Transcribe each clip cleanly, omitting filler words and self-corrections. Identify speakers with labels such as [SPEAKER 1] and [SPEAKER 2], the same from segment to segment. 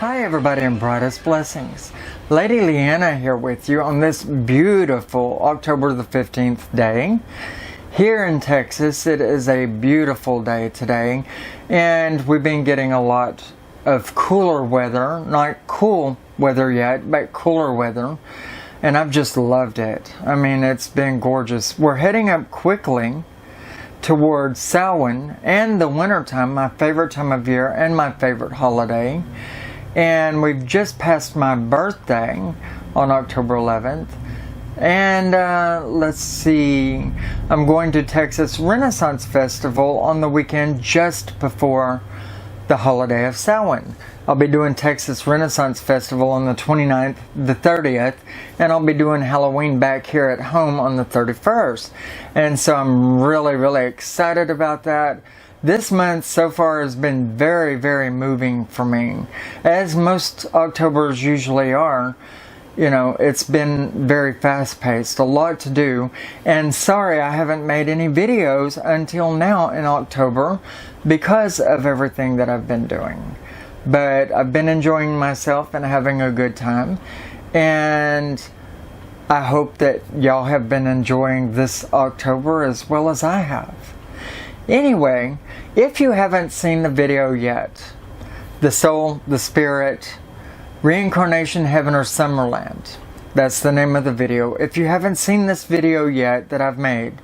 [SPEAKER 1] Hi everybody and brightest blessings. Lady Leeanna here with you on this beautiful October the 15th day. Here in Texas, it is a beautiful day today, and we've been getting a lot of cooler weather. Not cool weather yet, but cooler weather, and I've just loved it. I mean, it's been gorgeous. We're heading up quickly towards Samhain and the winter time, my favorite time of year and my favorite holiday. And we've just passed my birthday on October 11th. And let's see, I'm going to Texas Renaissance Festival on the weekend just before the holiday of Samhain. I'll be doing Texas Renaissance Festival on the 29th, the 30th, and I'll be doing Halloween back here at home on the 31st. And so I'm really excited about that. This month so far has been very moving for me. As most Octobers usually are, you know, it's been very fast-paced, a lot to do. And sorry I haven't made any videos until now in October because of everything that I've been doing. But I've been enjoying myself and having a good time. And I hope that y'all have been enjoying this October as well as I have. Anyway, if you haven't seen the video yet, The Soul, the Spirit, Reincarnation, Heaven or Summerland, that's the name of the video. If you haven't seen this video yet that I've made,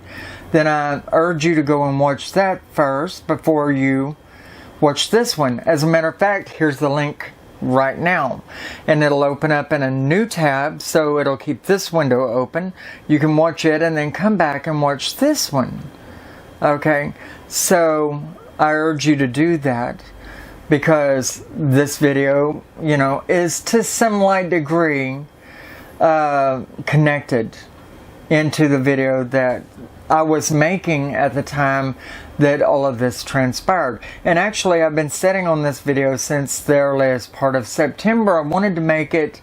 [SPEAKER 1] then I urge you to go and watch that first before you watch this one. As a matter of fact, here's the link right now, and it'll open up in a new tab, so it'll keep this window open. You can watch it and then come back and watch this one. Okay, so I urge you to do that because this video, you know, is to some light degree connected into the video that I was making at the time that all of this transpired. And actually, I've been sitting on this video since the earliest part of September. I wanted to make it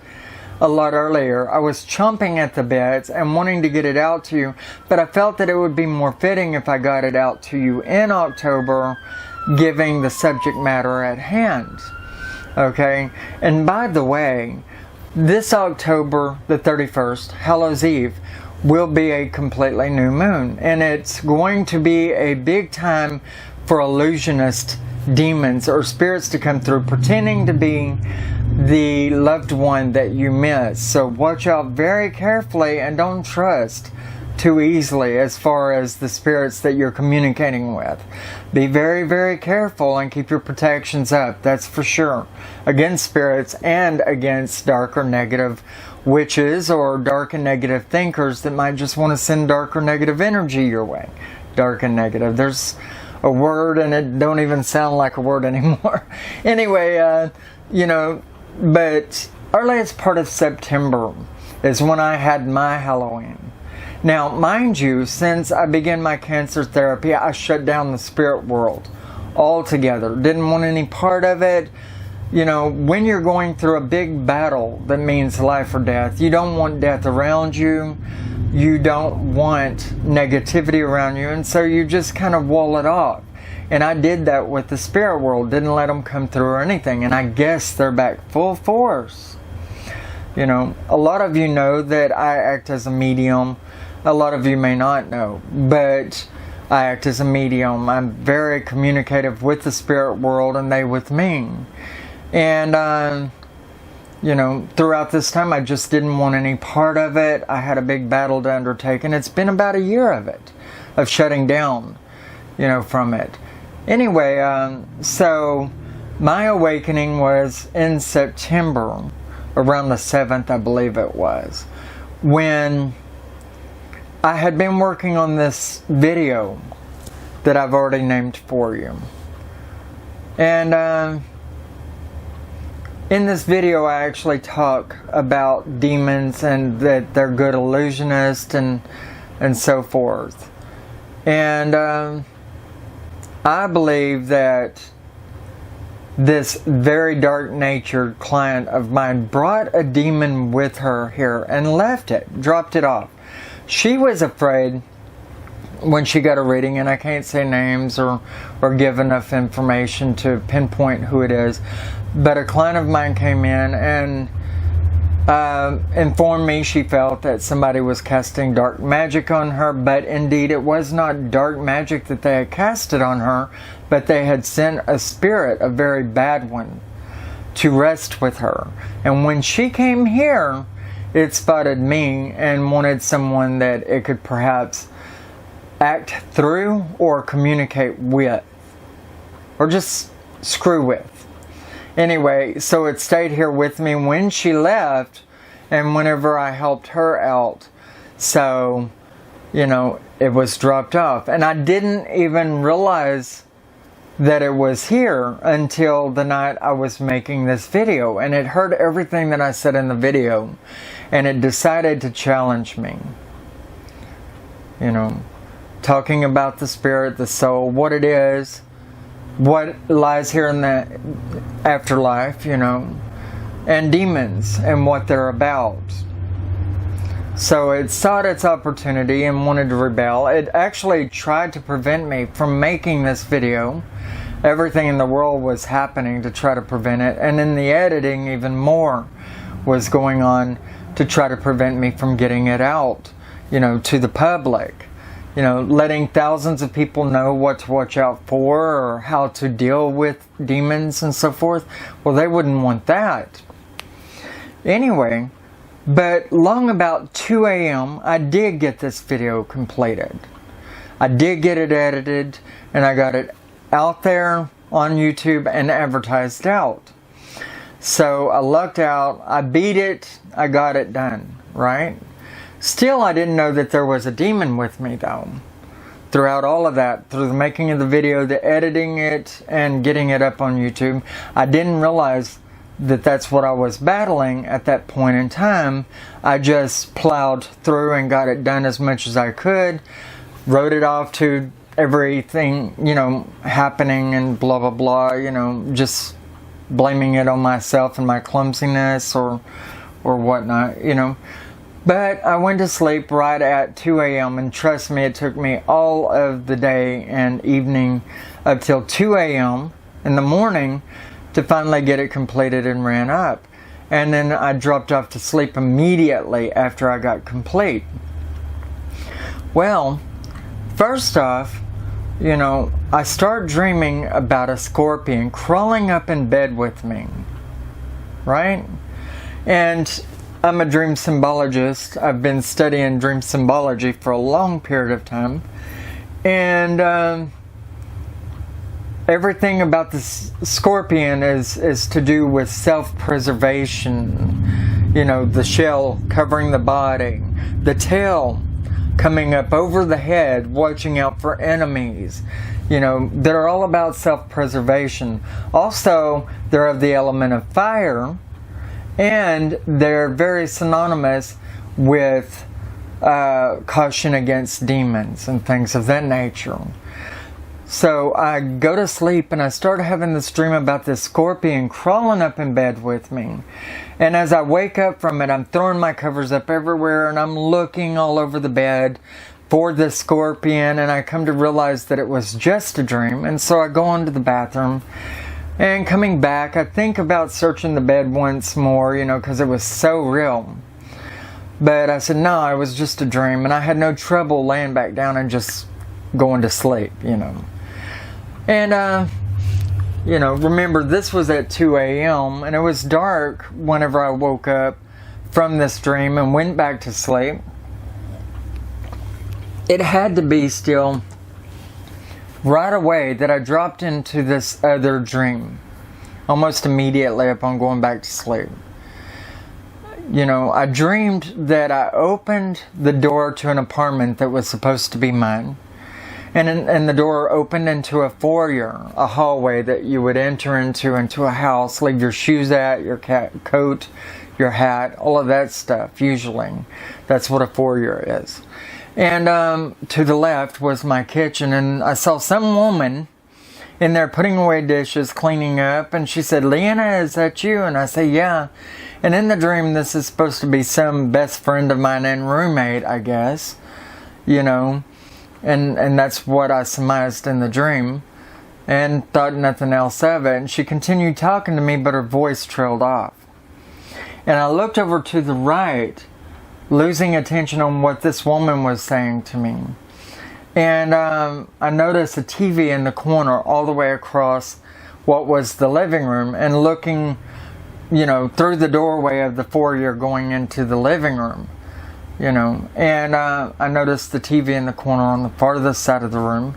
[SPEAKER 1] a lot earlier. I was chomping at the bits and wanting to get it out to you, but I felt that it would be more fitting if I got it out to you in October, giving the subject matter at hand. Okay, and by the way, this October the 31st, Hallows Eve, will be a completely new moon, and it's going to be a big time for illusionist demons or spirits to come through pretending to be the loved one that you miss. So watch out very carefully and don't trust too easily as far as the spirits that you're communicating with. Be very careful and keep your protections up, that's for sure, against spirits and against dark or negative witches or dark and negative thinkers that might just want to send dark or negative energy your way. Dark and negative, there's a word and it don't even sound like a word anymore. Anyway, you know, but earliest part of September is when I had my Halloween. Now, mind you, since I began my cancer therapy, I shut down the spirit world altogether. Didn't want any part of it. You know, when you're going through a big battle that means life or death, you don't want death around you. You don't want negativity around you, and so you just kind of wall it off. And I did that with the spirit world, didn't let them come through or anything, and I guess they're back full force. You know, a lot of you know that I act as a medium. A lot of you may not know, but I act as a medium. I'm very communicative with the spirit world and they with me. And you know, throughout this time I just didn't want any part of it. I had a big battle to undertake, and it's been about a year of it, of shutting down, you know, from it. Anyway, so my awakening was in September, around the 7th, I believe it was, when I had been working on this video that I've already named for you. And in this video I actually talk about demons and that they're good illusionists and so forth. And I believe that this very dark-natured client of mine brought a demon with her here and left it, dropped it off. She was afraid when she got a reading, and I can't say names or give enough information to pinpoint who it is, but a client of mine came in and informed me she felt that somebody was casting dark magic on her, but indeed it was not dark magic that they had casted on her, but they had sent a spirit, a very bad one, to rest with her. And when she came here, it spotted me and wanted someone that it could perhaps act through or communicate with, or just screw with. Anyway, so it stayed here with me when she left and whenever I helped her out. So, you know, it was dropped off. And I didn't even realize that it was here until the night I was making this video. And it heard everything that I said in the video. And it decided to challenge me. You know, talking about the spirit, the soul, what it is, what lies here in the afterlife, you know, and demons and what they're about. So it sought its opportunity and wanted to rebel. It actually tried to prevent me from making this video. Everything in the world was happening to try to prevent it, and in the editing even more was going on to try to prevent me from getting it out, you know, to the public. You know, letting thousands of people know what to watch out for or how to deal with demons and so forth. Well, they wouldn't want that. Anyway, but long about 2 a.m. I did get this video completed. I did get it edited and I got it out there on YouTube and advertised out. So I lucked out. I beat it. I got it done, right? Still, I didn't know that there was a demon with me, though. Throughout all of that, through the making of the video, the editing it, and getting it up on YouTube, I didn't realize that that's what I was battling at that point in time. I just plowed through and got it done as much as I could, wrote it off to everything, you know, happening and blah, blah, blah, you know, just blaming it on myself and my clumsiness or whatnot, you know. But I went to sleep right at 2 a.m. and trust me, it took me all of the day and evening up till 2 a.m. in the morning to finally get it completed and ran up. And then I dropped off to sleep immediately after I got complete. Well, first off, you know, I start dreaming about a scorpion crawling up in bed with me, right? And I'm a dream symbologist. I've been studying dream symbology for a long period of time. And everything about this scorpion is to do with self-preservation. You know, the shell covering the body, the tail coming up over the head, watching out for enemies. You know, that are all about self-preservation. Also, they're of the element of fire. And they're very synonymous with caution against demons and things of that nature. So I go to sleep and I start having this dream about this scorpion crawling up in bed with me. And as I wake up from it, I'm throwing my covers up everywhere and I'm looking all over the bed for this scorpion. And I come to realize that it was just a dream. And so I go into the bathroom. And coming back, I think about searching the bed once more, you know, because it was so real. But I said, no, it was just a dream. And I had no trouble laying back down and just going to sleep, you know. And, you know, remember, this was at 2 a.m. and it was dark whenever I woke up from this dream and went back to sleep. It had to be still right away that I dropped into this other dream, almost immediately upon going back to sleep. You know, I dreamed that I opened the door to an apartment that was supposed to be mine, and the door opened into a foyer, a hallway that you would enter into a house, leave your shoes at, your coat, your hat, all of that stuff. Usually, that's what a foyer is. And to the left was my kitchen, and I saw some woman in there putting away dishes, cleaning up, and she said, "Leeanna, is that you?" And I say, "Yeah." And in the dream, this is supposed to be some best friend of mine and roommate, I guess, you know, and that's what I surmised in the dream. and thought nothing else of it. And she continued talking to me, but her voice trailed off. And I looked over to the right, losing attention on what this woman was saying to me. And I noticed a TV in the corner all the way across what was the living room, and looking, you know, through the doorway of the foyer going into the living room, you know. And I noticed the TV in the corner on the farthest side of the room,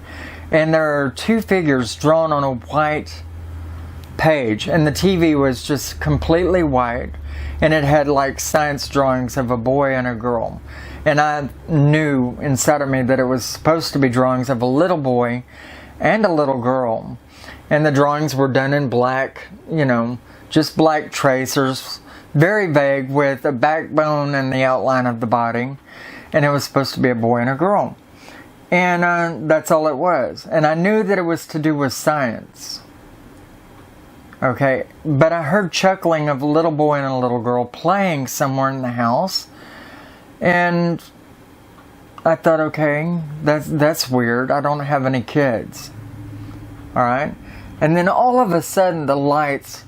[SPEAKER 1] and there are two figures drawn on a white page, and the TV was just completely white, and it had like science drawings of a boy and a girl. And I knew inside of me that it was supposed to be drawings of a little boy and a little girl. And the drawings were done in black, you know, just black tracers, very vague, with a backbone and the outline of the body. And it was supposed to be a boy and a girl. And that's all it was. And I knew that it was to do with science. Okay, but I heard chuckling of a little boy and a little girl playing somewhere in the house. And I thought, okay, that's weird. I don't have any kids. Alright? And then all of a sudden the lights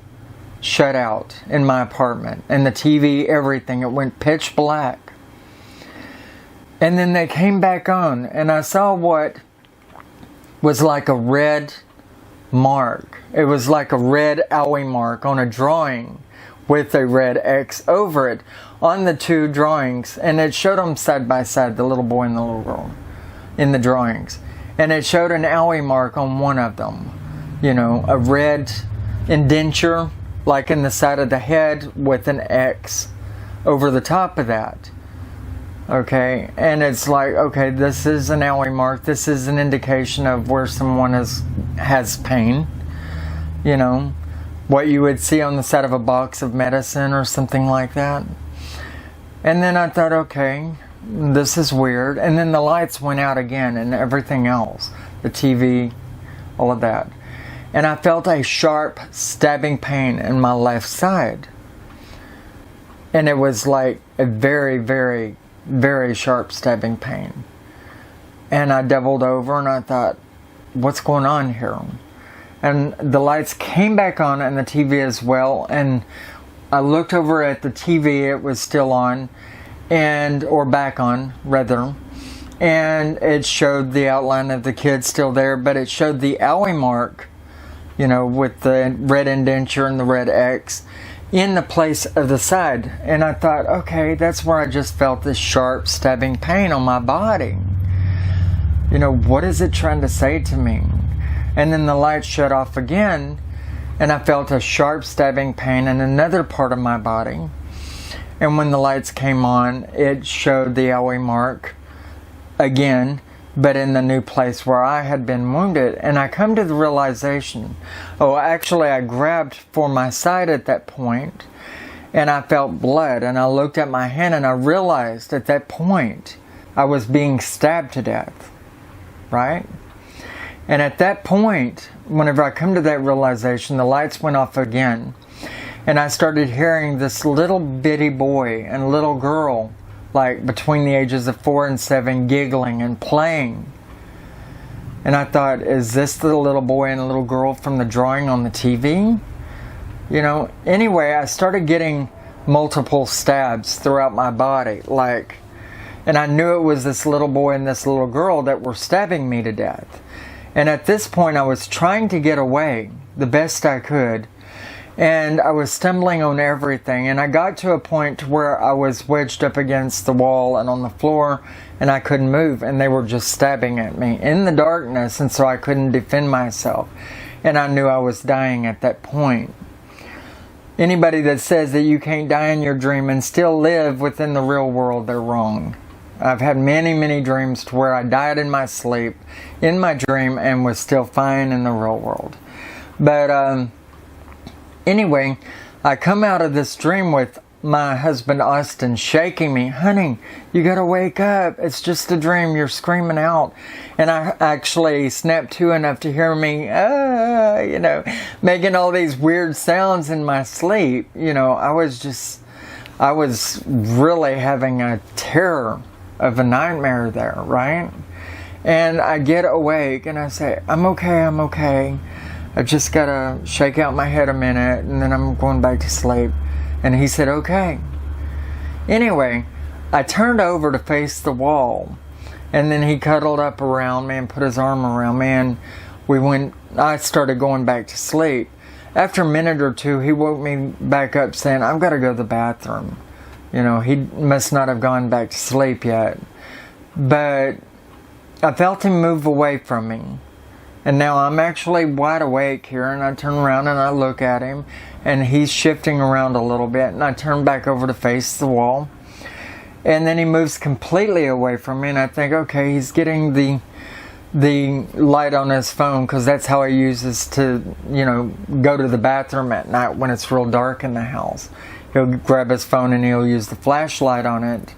[SPEAKER 1] shut out in my apartment. And the TV, everything. It went pitch black. And then they came back on. And I saw what was like a red mark. It was like a red owie mark on a drawing with a red X over it on the two drawings. And it showed them side by side, the little boy and the little girl, in the drawings. And it showed an owie mark on one of them. You know, a red indenture, like in the side of the head, with an X over the top of that. Okay, and it's like, okay, this is an owie mark. This is an indication of where someone has pain. You know, what you would see on the side of a box of medicine or something like that. And then I thought, okay, this is weird. And then the lights went out again and everything else. The TV, all of that. And I felt a sharp stabbing pain in my left side. And it was like a very, very, very sharp stabbing pain. And I doubled over and I thought, what's going on here? And the lights came back on and the TV as well. And I looked over at the TV, it was still on, or back on, rather. And it showed the outline of the kid still there, but it showed the owie mark, you know, with the red indenture and the red X in the place of the side. And I thought, okay, that's where I just felt this sharp stabbing pain on my body. You know, what is it trying to say to me? And then the light shut off again, and I felt a sharp stabbing pain in another part of my body. And when the lights came on, it showed the owie mark again, but in the new place where I had been wounded. And I come to the realization, actually I grabbed for my side at that point, and I felt blood, and I looked at my hand, and I realized at that point I was being stabbed to death, right? And at that point, whenever I come to that realization, the lights went off again. And I started hearing this little bitty boy and little girl, like between the ages of 4 and 7, giggling and playing. And I thought, is this the little boy and little girl from the drawing on the TV? You know, anyway, I started getting multiple stabs throughout my body, and I knew it was this little boy and this little girl that were stabbing me to death. And at this point, I was trying to get away the best I could. And I was stumbling on everything. And I got to a point where I was wedged up against the wall and on the floor. And I couldn't move. And they were just stabbing at me in the darkness. And so I couldn't defend myself. And I knew I was dying at that point. Anybody that says that you can't die in your dream and still live within the real world, they're wrong. I've had many, many dreams to where I died in my sleep, in my dream, and was still fine in the real world. But anyway, I come out of this dream with my husband Austin shaking me. Honey, you gotta wake up. It's just a dream. You're screaming out. And I actually snapped to enough to hear me, making all these weird sounds in my sleep. You know, I was really having a terror of a nightmare there, right? And I get awake and I say, I'm okay. I just gotta shake out my head a minute and then I'm going back to sleep. And he said, okay. Anyway, I turned over to face the wall, and then he cuddled up around me and put his arm around me, and I started going back to sleep. After a minute or two, he woke me back up saying, I've got to go to the bathroom. You know, he must not have gone back to sleep yet. But I felt him move away from me. And now I'm actually wide awake here, and I turn around and I look at him, and he's shifting around a little bit, and I turn back over to face the wall. And then he moves completely away from me, and I think, okay, he's getting the light on his phone, because that's how he uses to, you know, go to the bathroom at night when it's real dark in the house. He'll grab his phone and he'll use the flashlight on it.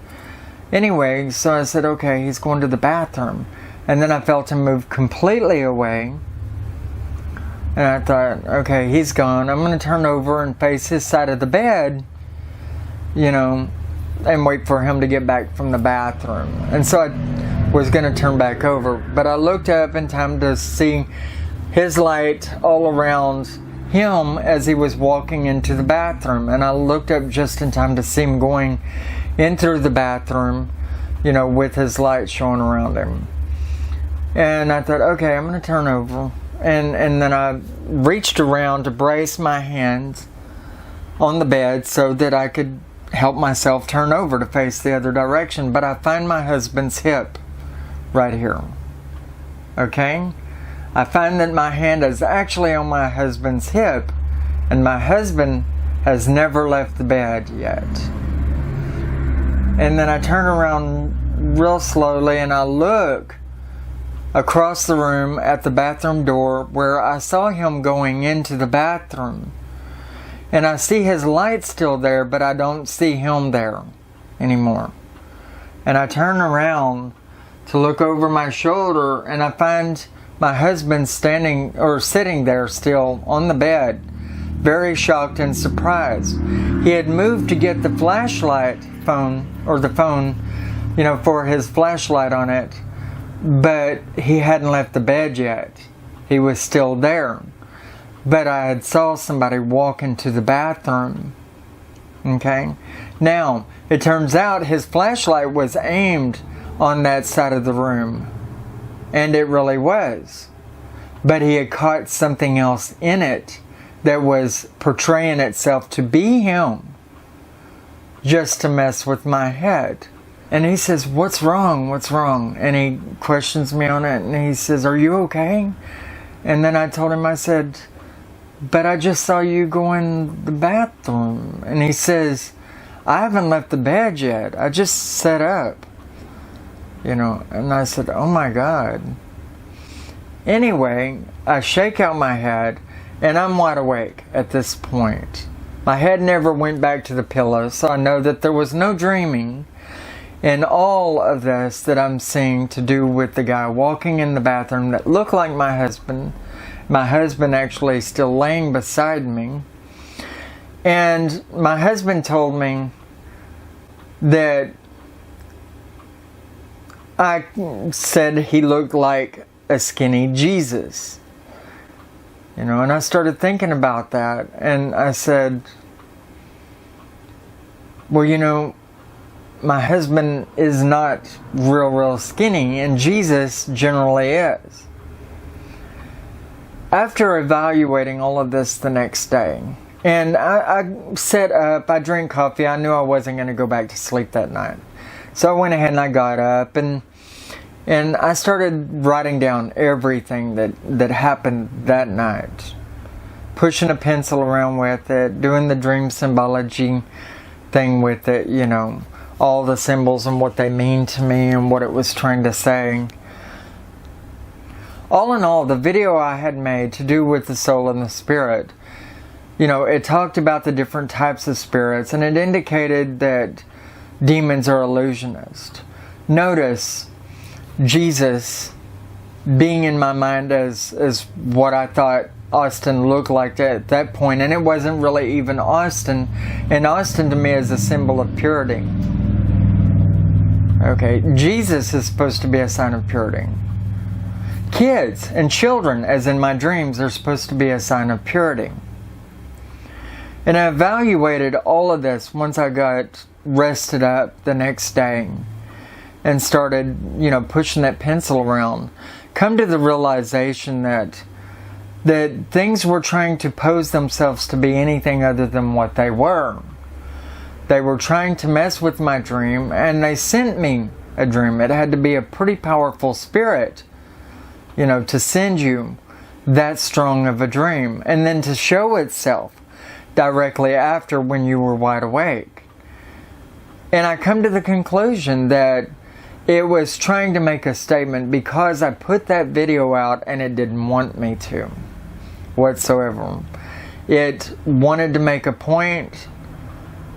[SPEAKER 1] Anyway, so I said, okay, he's going to the bathroom. And then I felt him move completely away. And I thought, okay, he's gone. I'm going to turn over and face his side of the bed, you know, and wait for him to get back from the bathroom. And so I was going to turn back over. But I looked up in time to see his light all around him as he was walking into the bathroom. And I looked up just in time to see him going in through the bathroom, you know, with his light showing around him. And I thought, okay, I'm going to turn over. And then I reached around to brace my hands on the bed so that I could help myself turn over to face the other direction. But I find my husband's hip right here. Okay? I find that my hand is actually on my husband's hip, and my husband has never left the bed yet. And then I turn around real slowly and I look across the room at the bathroom door where I saw him going into the bathroom. And I see his light still there, but I don't see him there anymore. And I turn around to look over my shoulder, and I find my husband sitting there still on the bed, very shocked and surprised. He had moved to get the phone, you know, for his flashlight on it, but he hadn't left the bed yet. He was still there. But I had saw somebody walk into the bathroom. Okay? Now, it turns out his flashlight was aimed on that side of the room. And it really was. But he had caught something else in it that was portraying itself to be him, just to mess with my head. And he says, what's wrong? What's wrong? And he questions me on it, and he says, are you okay? And then I told him, I said, but I just saw you go in the bathroom. And he says, I haven't left the bed yet. I just sat up. You know, and I said, oh my God. Anyway, I shake out my head, and I'm wide awake at this point. My head never went back to the pillow, so I know that there was no dreaming. And all of this that I'm seeing to do with the guy walking in the bathroom that looked like my husband actually still laying beside me. And my husband told me that I said he looked like a skinny Jesus. You know, and I started thinking about that, and I said, well, you know, my husband is not real skinny, and Jesus generally is. After evaluating all of this the next day, and I sat up, I drank coffee, I knew I wasn't going to go back to sleep that night. So I went ahead and I got up, and I started writing down everything that happened that night. Pushing a pencil around with it, doing the dream symbology thing with it, you know, all the symbols and what they mean to me and what it was trying to say. All in all, the video I had made to do with the soul and the spirit, you know, it talked about the different types of spirits, and it indicated that demons are illusionists. Notice Jesus being in my mind as what I thought Austin looked like at that point, and it wasn't really even Austin, and Austin to me is a symbol of purity. Okay, Jesus is supposed to be a sign of purity. kids and children, as in my dreams, are supposed to be a sign of purity. And I evaluated all of this once I got rested up the next day and started, pushing that pencil around. Come to the realization that things were trying to pose themselves to be anything other than what they were. They were trying to mess with my dream, and they sent me a dream. It had to be a pretty powerful spirit, to send you that strong of a dream, and then to show itself directly after when you were wide awake. And I come to the conclusion that it was trying to make a statement because I put that video out and it didn't want me to whatsoever. It wanted to make a point.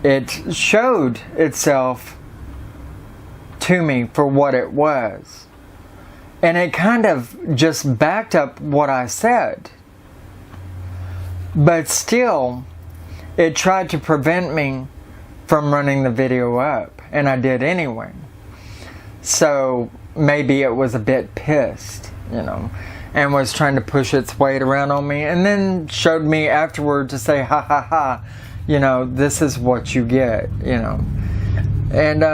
[SPEAKER 1] It showed itself to me for what it was. And it kind of just backed up what I said. But still, it tried to prevent me from running the video up, and I did anyway. So maybe it was a bit pissed, and was trying to push its weight around on me, and then showed me afterward to say, ha ha ha, this is what you get, And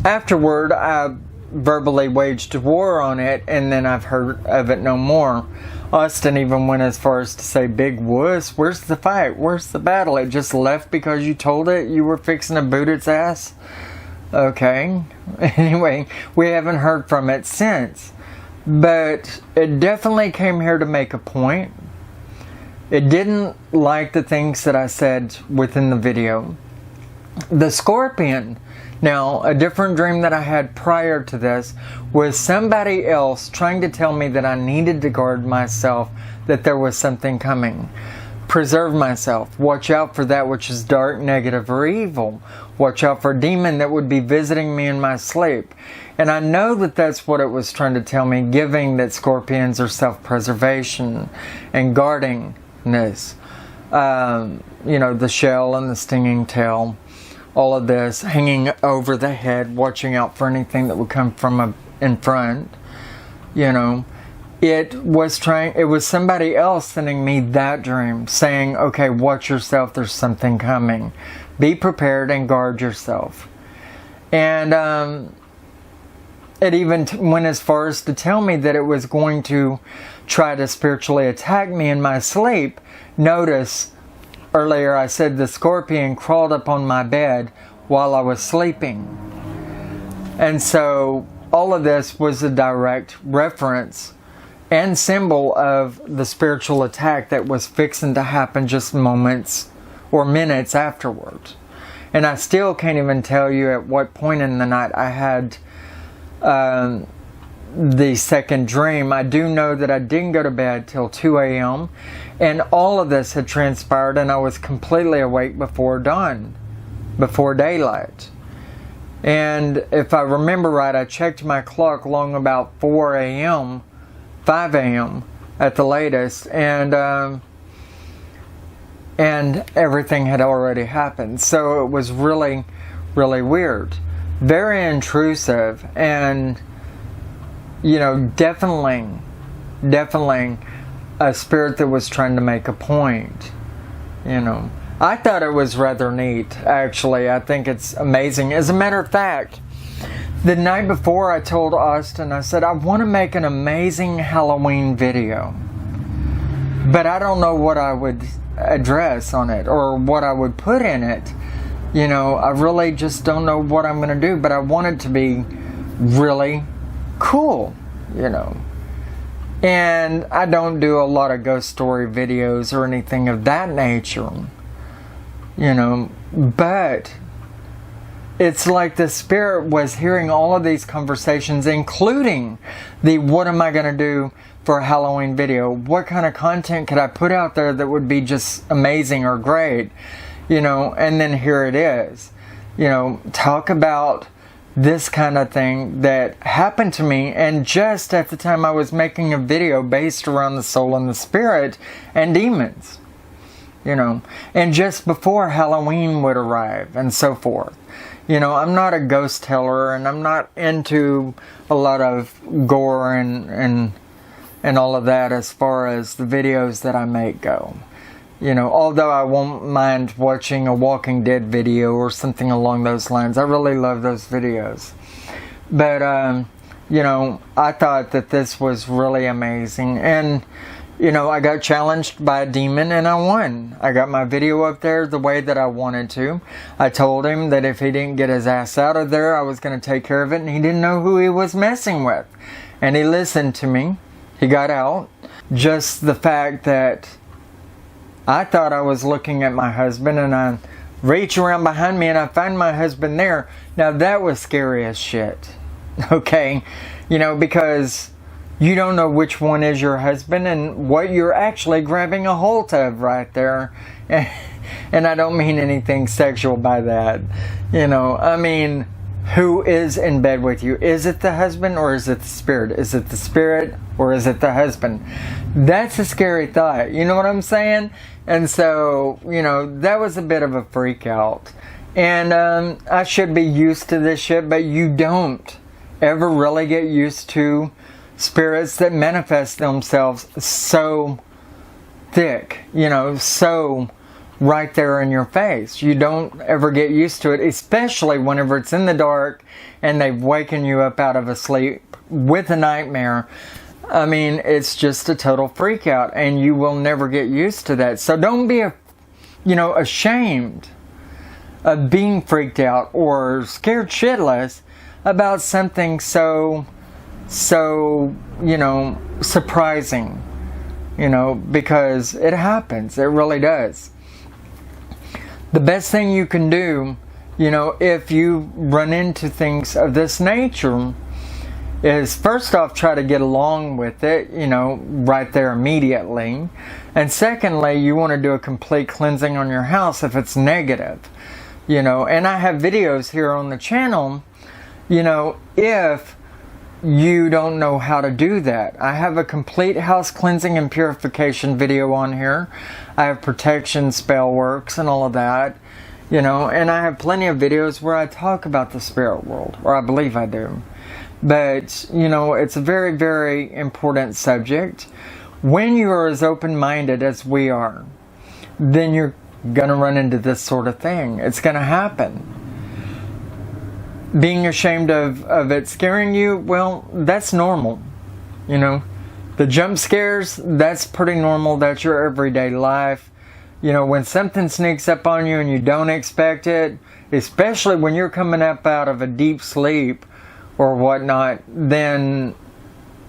[SPEAKER 1] afterward, I verbally waged war on it, and then I've heard of it no more. Austin even went as far as to say, big wuss, where's the fight? Where's the battle? It just left because you told it you were fixing to boot its ass? Okay. Anyway, we haven't heard from it since. But it definitely came here to make a point. It didn't like the things that I said within the video. The scorpion. Now, a different dream that I had prior to this was somebody else trying to tell me that I needed to guard myself, that there was something coming. Preserve myself. Watch out for that which is dark, negative, or evil. Watch out for a demon that would be visiting me in my sleep. And I know that that's what it was trying to tell me, giving that scorpions are self-preservation and guardingness. The shell and the stinging tail. All of this, hanging over the head, watching out for anything that would come from in front. It was somebody else sending me that dream, saying, okay, watch yourself, there's something coming. Be prepared and guard yourself. And it even went as far as to tell me that it was going to try to spiritually attack me in my sleep. Notice, earlier I said the scorpion crawled up on my bed while I was sleeping. And so all of this was a direct reference and symbol of the spiritual attack that was fixing to happen just moments or minutes afterwards. And I still can't even tell you at what point in the night I had the second dream. I do know that I didn't go to bed till 2 a.m. and all of this had transpired and I was completely awake before dawn, before daylight. And if I remember right, I checked my clock long about 4 a.m., 5 a.m. at the latest, and everything had already happened. So it was really, really weird. Very intrusive, and definitely a spirit that was trying to make a point. I thought it was rather neat, actually. I think it's amazing. As a matter of fact, the night before I told Austin, I said, I want to make an amazing Halloween video, but I don't know what I would address on it or what I would put in it. I really just don't know what I'm going to do, but I want it to be really cool, And I don't do a lot of ghost story videos or anything of that nature, but it's like the spirit was hearing all of these conversations, including the what am I going to do for a Halloween video? What kind of content could I put out there that would be just amazing or great? And then here it is. Talk about this kind of thing that happened to me, and just at the time I was making a video based around the soul and the spirit and demons. And just before Halloween would arrive and so forth. You know, I'm not a ghost teller, and I'm not into a lot of gore and all of that as far as the videos that I make go. You know, although I won't mind watching a Walking Dead video or something along those lines. I really love those videos. But, you know, I thought that this was really amazing. And, you know, I got challenged by a demon and I won. I got my video up there the way that I wanted to. I told him that if he didn't get his ass out of there, I was going to take care of it. And he didn't know who he was messing with. And he listened to me. He got out. Just the fact that I thought I was looking at my husband, and I reach around behind me and I find my husband there. Now that was scary as shit. Okay? You know, because you don't know which one is your husband and what you're actually grabbing a hold of right there. And I don't mean anything sexual by that. You know, I mean, who is in bed with you? Is it the husband or is it the spirit? Is it the spirit or is it the husband? That's a scary thought. You know what I'm saying? And so, you know, that was a bit of a freak out. And I should be used to this shit, but you don't ever really get used to spirits that manifest themselves so thick, you know, so right there in your face. You don't ever get used to it, especially whenever it's in the dark and they've waken you up out of a sleep with a nightmare. I mean, it's just a total freak out, and you will never get used to that. So don't be, ashamed of being freaked out or scared shitless about something so, surprising, because it happens. It really does. The best thing you can do, if you run into things of this nature, is first off try to get along with it, right there immediately. And secondly, you want to do a complete cleansing on your house if it's negative. And I have videos here on the channel, if you don't know how to do that. I have a complete house cleansing and purification video on here. I have protection spell works and all of that, and I have plenty of videos where I talk about the spirit world, or I believe I do. But, it's a very, very important subject. When you are as open-minded as we are, then you're going to run into this sort of thing. It's going to happen. Being ashamed of it scaring you, well, that's normal. The jump scares, that's pretty normal. That's your everyday life. When something sneaks up on you and you don't expect it, especially when you're coming up out of a deep sleep or whatnot, then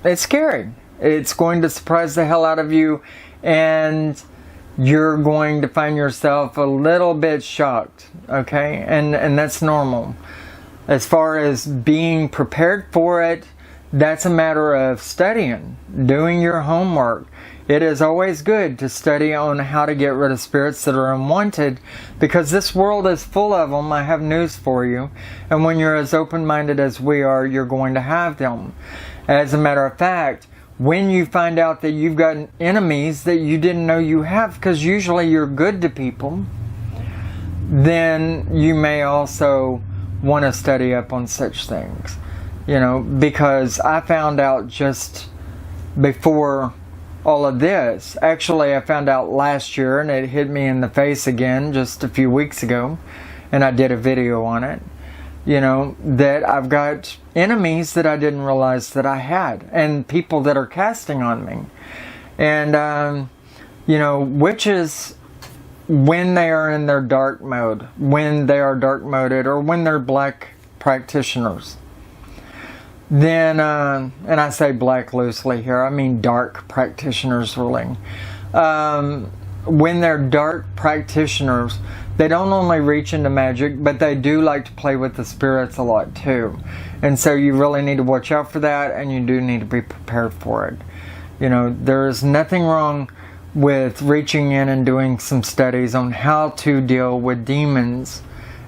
[SPEAKER 1] it's scary. It's going to surprise the hell out of you, and you're going to find yourself a little bit shocked, okay? And that's normal. As far as being prepared for it, that's a matter of studying, doing your homework. It is always good to study on how to get rid of spirits that are unwanted, because this world is full of them. I have news for you. And when you're as open-minded as we are, you're going to have them. As a matter of fact, when you find out that you've got enemies that you didn't know you have, because usually you're good to people, then you may also want to study up on such things. Because I found out just before all of this. Actually, I found out last year, and it hit me in the face again just a few weeks ago, and I did a video on it, that I've got enemies that I didn't realize that I had, and people that are casting on me. And, witches, when they are in their dark mode, when they are dark moded, or when they're black practitioners, then, and I say black loosely here, I mean dark practitioners really. When they're dark practitioners, they don't only reach into magic, but they do like to play with the spirits a lot too. And so you really need to watch out for that, and you do need to be prepared for it. There's nothing wrong with reaching in and doing some studies on how to deal with demons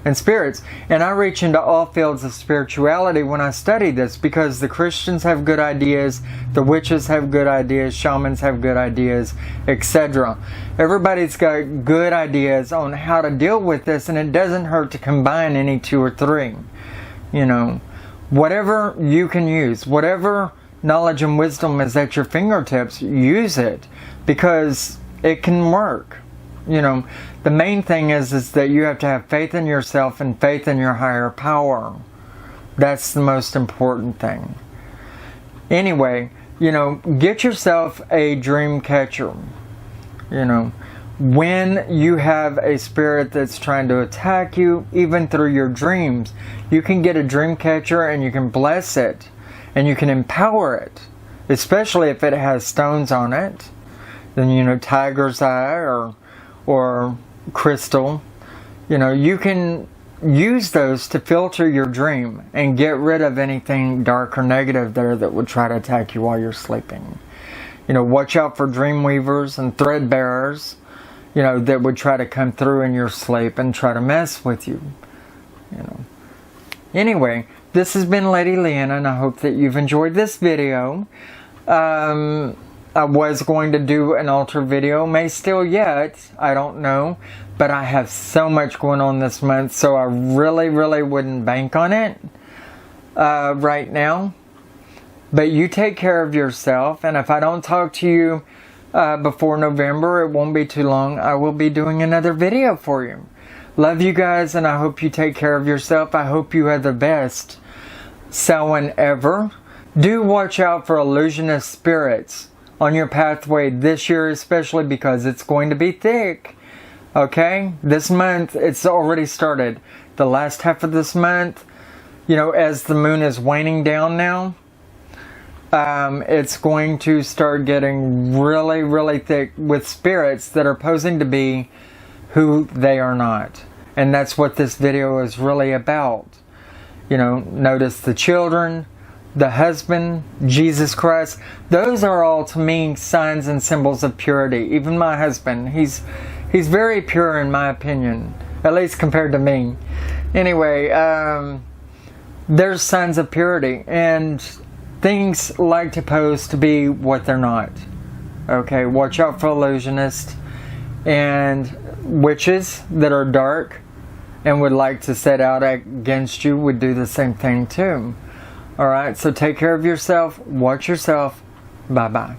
[SPEAKER 1] and spirits. And I reach into all fields of spirituality when I study this, because the Christians have good ideas, the witches have good ideas, shamans have good ideas, etc. Everybody's got good ideas on how to deal with this, and it doesn't hurt to combine any two or three. You know, whatever you can use, whatever knowledge and wisdom is at your fingertips, use it, because it can work. You know, the main thing is that you have to have faith in yourself and faith in your higher power. That's the most important thing. Anyway, you know, get yourself a dream catcher. You know, when you have a spirit that's trying to attack you, even through your dreams, you can get a dream catcher and you can bless it and you can empower it, especially if it has stones on it. Then, you know, tiger's eye or crystal, you know, you can use those to filter your dream and get rid of anything dark or negative there that would try to attack you while you're sleeping. You know, watch out for dream weavers and thread bearers, you know, that would try to come through in your sleep and try to mess with you. You know. Anyway, this has been Lady Leeanna, and I hope that you've enjoyed this video. I was going to do an altar video, may still yet, I don't know, but I have so much going on this month, so I really wouldn't bank on it right now. But you take care of yourself, and if I don't talk to you before November, it won't be too long, I will be doing another video for you. Love you guys, and I hope you take care of yourself. I hope you have the best Samhain ever. Do watch out for illusionist spirits on your pathway this year, especially because it's going to be thick. Okay? This month, it's already started. The last half of this month, you know, as the moon is waning down now, it's going to start getting really thick with spirits that are posing to be who they are not. And that's what this video is really about. You know, notice the children, the husband, Jesus Christ. Those are all, to me, signs and symbols of purity. Even my husband, he's very pure in my opinion, at least compared to me. Anyway, there's signs of purity, and things like to pose to be what they're not. Okay, watch out for illusionists and witches that are dark and would like to set out against you would do the same thing too. Alright, so take care of yourself, watch yourself, bye-bye.